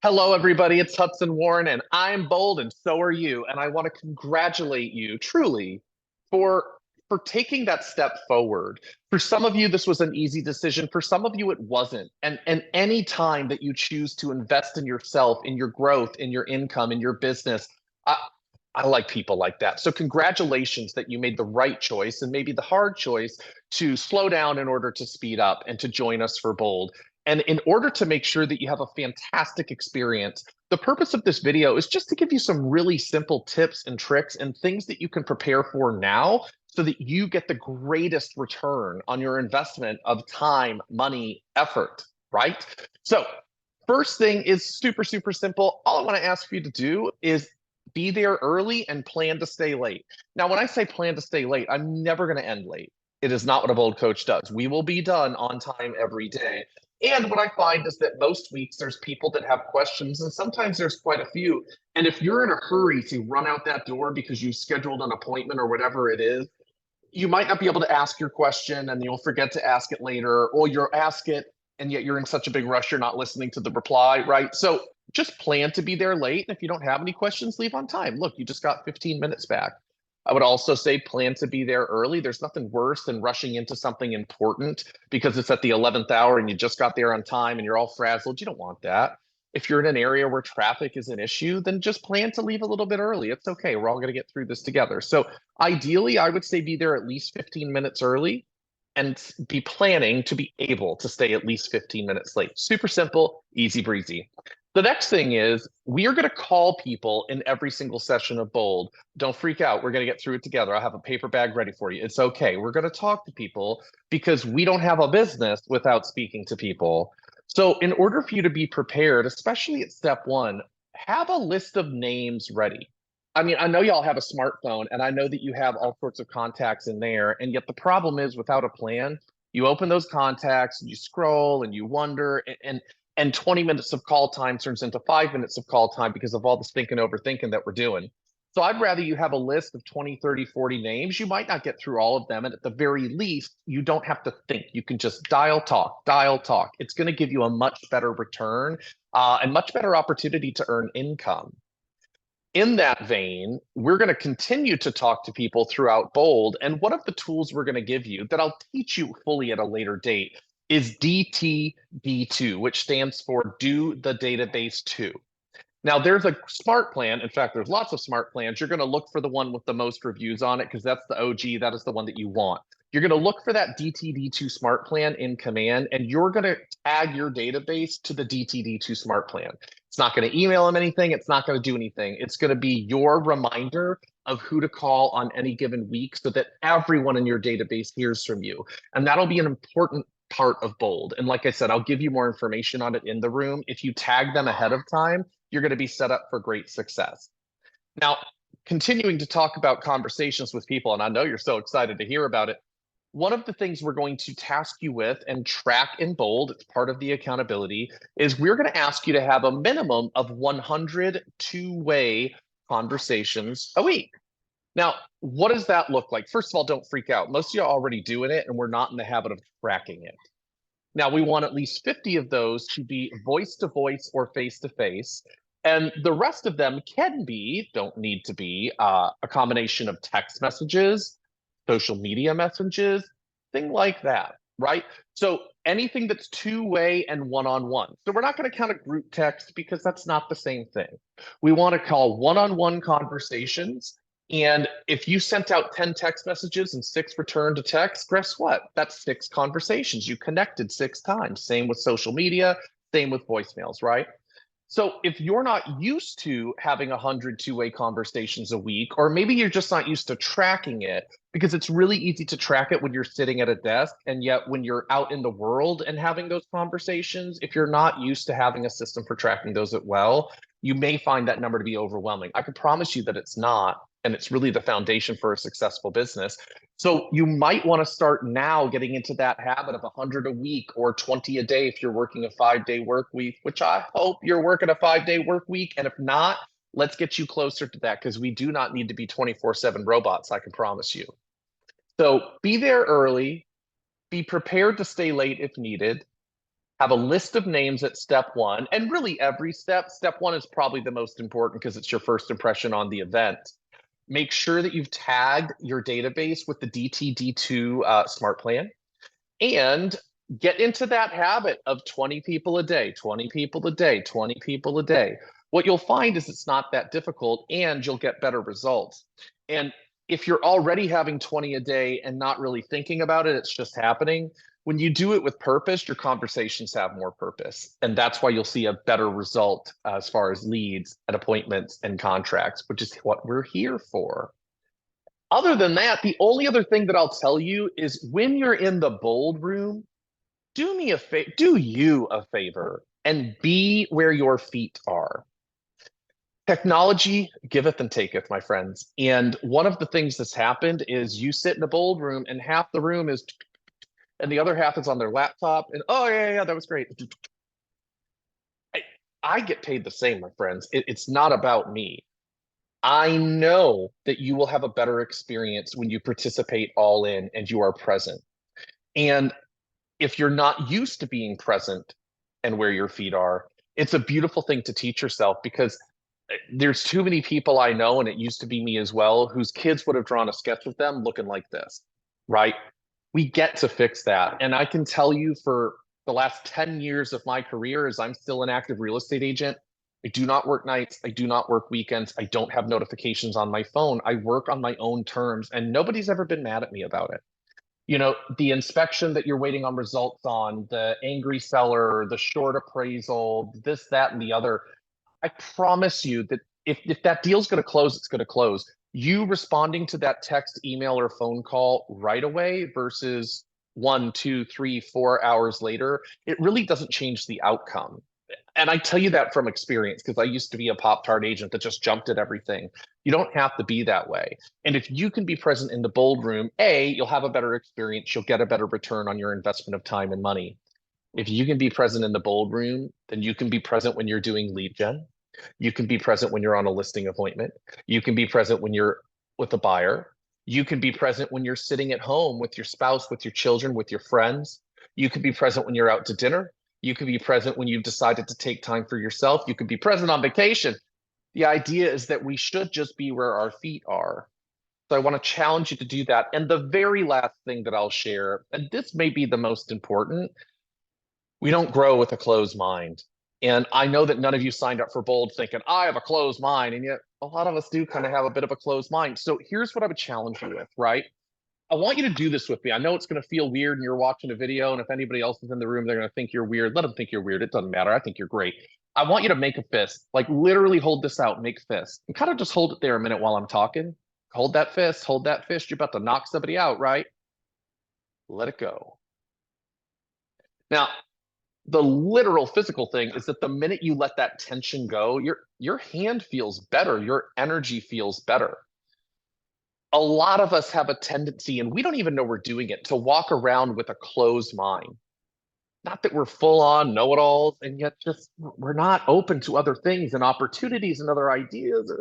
Hello, everybody. It's Hudson Warren, and I'm bold, and so are you. And I want to congratulate you truly for taking that step forward. For some of you, this was an easy decision. For some of you, it wasn't. And any time that you choose to invest in yourself, in your growth, in your income, in your business, I, I like people like that. So congratulations that you made the right choice and maybe the hard choice to slow down in order to speed up and to join us for Bold. And in order to make sure that you have a fantastic experience, the purpose of this video is just to give you some really simple tips and tricks and things that you can prepare for now so that you get the greatest return on your investment of time, money, effort, right? So, first thing is super, super simple. All I want to ask for you to do is be there early and plan to stay late. Now, when I say plan to stay late, I'm never going to end late. It is not what a bold coach does. We will be done on time every day. And what I find is that most weeks there's people that have questions, and sometimes there's quite a few. And if you're in a hurry to run out that door because you scheduled an appointment or whatever it is, you might not be able to ask your question and you'll forget to ask it later, or you'll ask it and yet you're in such a big rush you're not listening to the reply, right? So just plan to be there late. And if you don't have any questions, leave on time. Look, you just got 15 minutes back. I would also say plan to be there early. There's nothing worse than rushing into something important because it's at the 11th hour and you just got there on time and you're all frazzled. You don't want that. If you're in an area where traffic is an issue, then just plan to leave a little bit early. It's okay. We're all going to get through this together. So ideally, I would say be there at least 15 minutes early and be planning to be able to stay at least 15 minutes late. Super simple, easy breezy. The next thing is we are going to call people in every single session of Bold. Don't freak out. We're going to get through it together. I have a paper bag ready for you. It's okay. We're going to talk to people because we don't have a business without speaking to people. So, in order for you to be prepared, especially at step one, have a list of names ready. I mean, I know y'all have a smartphone and I know that you have all sorts of contacts in there. And yet the problem is without a plan, you open those contacts and you scroll and you wonder and 20 minutes of call time turns into 5 minutes of call time because of all this thinking overthinking that we're doing. So I'd rather you have a list of 20, 30, 40 names. You might not get through all of them. And at the very least, you don't have to think. You can just dial talk, dial talk. It's going to give you a much better return and much better opportunity to earn income. In that vein, we're going to continue to talk to people throughout Bold. And one of the tools we're going to give you that I'll teach you fully at a later date is DTD2, which stands for Do the Database To. Now, there's a smart plan. In fact, there's lots of smart plans. You're going to look for the one with the most reviews on it because that's the OG. That is the one that you want. You're going to look for that DTD2 smart plan in command, and you're going to tag your database to the DTD2 smart plan. It's not going to email them anything. It's not going to do anything. It's going to be your reminder of who to call on any given week so that everyone in your database hears from you. And that'll be an important part of Bold. And like I said, I'll give you more information on it in the room. If you tag them ahead of time, you're going to be set up for great success. Now, continuing to talk about conversations with people, and I know you're so excited to hear about it. One of the things we're going to task you with and track in Bold, it's part of the accountability, is we're going to ask you to have a minimum of 100 two-way conversations a week. Now, what does that look like? First of all, don't freak out. Most of you are already doing it, and we're not in the habit of tracking it. Now, we want at least 50 of those to be voice to voice or face to face. And the rest of them can be, don't need to be, a combination of text messages, social media messages, thing like that, right? So anything that's two-way and one-on-one. So we're not going to count a group text because that's not the same thing. We want to call one-on-one conversations. And if you sent out 10 text messages and six returned to text, guess what? That's six conversations. You connected six times. Same with social media, same with voicemails, right? So if you're not used to having 100 two-way conversations a week, or maybe you're just not used to tracking it, because it's really easy to track it when you're sitting at a desk, and yet when you're out in the world and having those conversations, if you're not used to having a system for tracking those at well, you may find that number to be overwhelming. I can promise you that it's not, and it's really the foundation for a successful business. So you might want to start now getting into that habit of 100 a week or 20 a day if you're working a 5-day work week, which I hope you're working a 5-day work week. And if not, let's get you closer to that because we do not need to be 24/7 robots, I can promise you. So be there early, be prepared to stay late if needed. Have a list of names at step one, and really every step. Step one is probably the most important because it's your first impression on the event. Make sure that you've tagged your database with the DTD2 smart plan, and get into that habit of 20 people a day, 20 people a day, 20 people a day. What you'll find is it's not that difficult and you'll get better results. And if you're already having 20 a day and not really thinking about it, it's just happening. When you do it with purpose, your conversations have more purpose. And that's why you'll see a better result as far as leads and appointments and contracts, which is what we're here for. Other than that, the only other thing that I'll tell you is when you're in the bold room, do you a favor and be where your feet are. Technology giveth and taketh, my friends. And one of the things that's happened is you sit in a bold room and half the room is, and the other half is on their laptop. And oh, yeah, that was great. I get paid the same, my friends. It's not about me. I know that you will have a better experience when you participate all in and you are present. And if you're not used to being present and where your feet are, it's a beautiful thing to teach yourself because there's too many people I know, and it used to be me as well, whose kids would have drawn a sketch of them looking like this, right? We get to fix that. And I can tell you for the last 10 years of my career, as I'm still an active real estate agent, I do not work nights. I do not work weekends. I don't have notifications on my phone. I work on my own terms, and nobody's ever been mad at me about it. You know, the inspection that you're waiting on results on, the angry seller, the short appraisal, this, that, and the other. I promise you that if that deal's going to close, it's going to close. You responding to that text, email, or phone call right away versus 1, 2, 3, 4 hours later, it really doesn't change the outcome. And I tell you that from experience because I used to be a Pop-Tart agent that just jumped at everything. You don't have to be that way. And if you can be present in the bold room, A, you'll have a better experience. You'll get a better return on your investment of time and money. If you can be present in the bold room, then you can be present when you're doing lead gen. You can be present when you're on a listing appointment. You can be present when you're with a buyer. You can be present when you're sitting at home with your spouse, with your children, with your friends. You can be present when you're out to dinner. You can be present when you've decided to take time for yourself. You can be present on vacation. The idea is that we should just be where our feet are. So I want to challenge you to do that. And the very last thing that I'll share, and this may be the most important, we don't grow with a closed mind. And I know that none of you signed up for Bold thinking, I have a closed mind. And yet a lot of us do kind of have a bit of a closed mind. So here's what I would challenge you with, right? I want you to do this with me. I know it's going to feel weird and you're watching a video. And if anybody else is in the room, they're going to think you're weird. Let them think you're weird. It doesn't matter. I think you're great. I want you to make a fist, like literally hold this out, make a fist, and kind of just hold it there a minute while I'm talking. Hold that fist, hold that fist. You're about to knock somebody out, right? Let it go. Now, the literal physical thing is that the minute you let that tension go, your hand feels better, your energy feels better. A lot of us have a tendency, and we don't even know we're doing it, to walk around with a closed mind. Not that we're full on know-it-alls, and yet just we're not open to other things and opportunities and other ideas.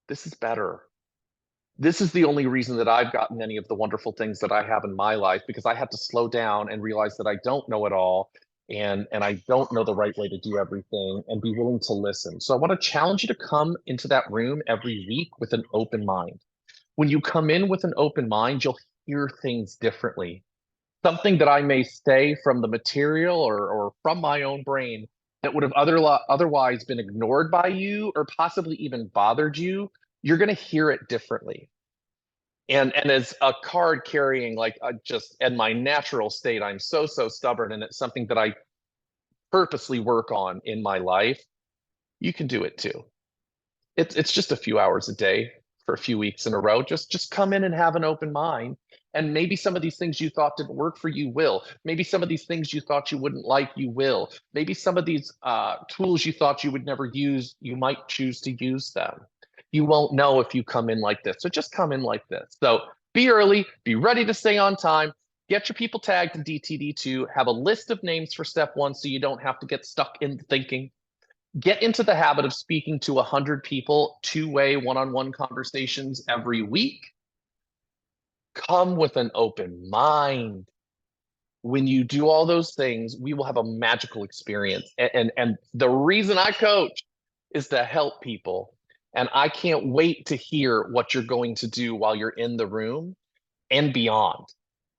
This is better. This is the only reason that I've gotten any of the wonderful things that I have in my life, because I had to slow down and realize that I don't know it all, and I don't know the right way to do everything, and be willing to listen. So I want to challenge you to come into that room every week with an open mind. When you come in with an open mind, you'll hear things differently. Something that I may say from the material or from my own brain that would have otherwise been ignored by you or possibly even bothered you, you're going to hear it differently. And as a card carrying, like just in my natural state, I'm so stubborn, and it's something that I purposely work on in my life. You can do it too. It's just a few hours a day for a few weeks in a row. Just come in and have an open mind. And maybe some of these things you thought didn't work for you will. Maybe some of these things you thought you wouldn't like, you will. Maybe some of these tools you thought you would never use, you might choose to use them. You won't know if you come in like this. So just come in like this. So be early, be ready to stay on time, get your people tagged in DTD2, have a list of names for step one so you don't have to get stuck in thinking. Get into the habit of speaking to 100 people, two-way, one-on-one conversations every week. Come with an open mind. when you do all those things, we will have a magical experience. And the reason I coach is to help people. And I can't wait to hear what you're going to do while you're in the room and beyond.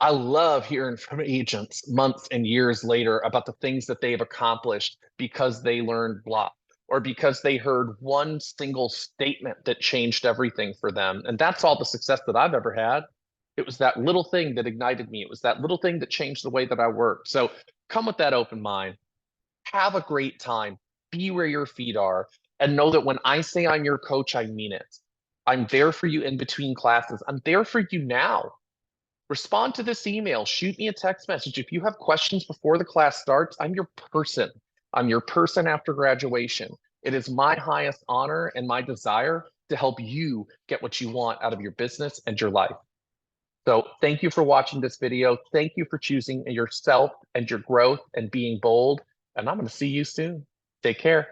I love hearing from agents months and years later about the things that they've accomplished because they learned blah or because they heard one single statement that changed everything for them. And that's all the success that I've ever had. It was that little thing that ignited me. It was that little thing that changed the way that I worked. So come with that open mind. Have a great time. Be where your feet are. And know that when I say I'm your coach, I mean it. I'm there for you in between classes. I'm there for you now. Respond to this email. Shoot me a text message. If you have questions before the class starts, I'm your person. I'm your person after graduation. It is my highest honor and my desire to help you get what you want out of your business and your life. So thank you for watching this video. Thank you for choosing yourself and your growth and being bold. And I'm going to see you soon. Take care.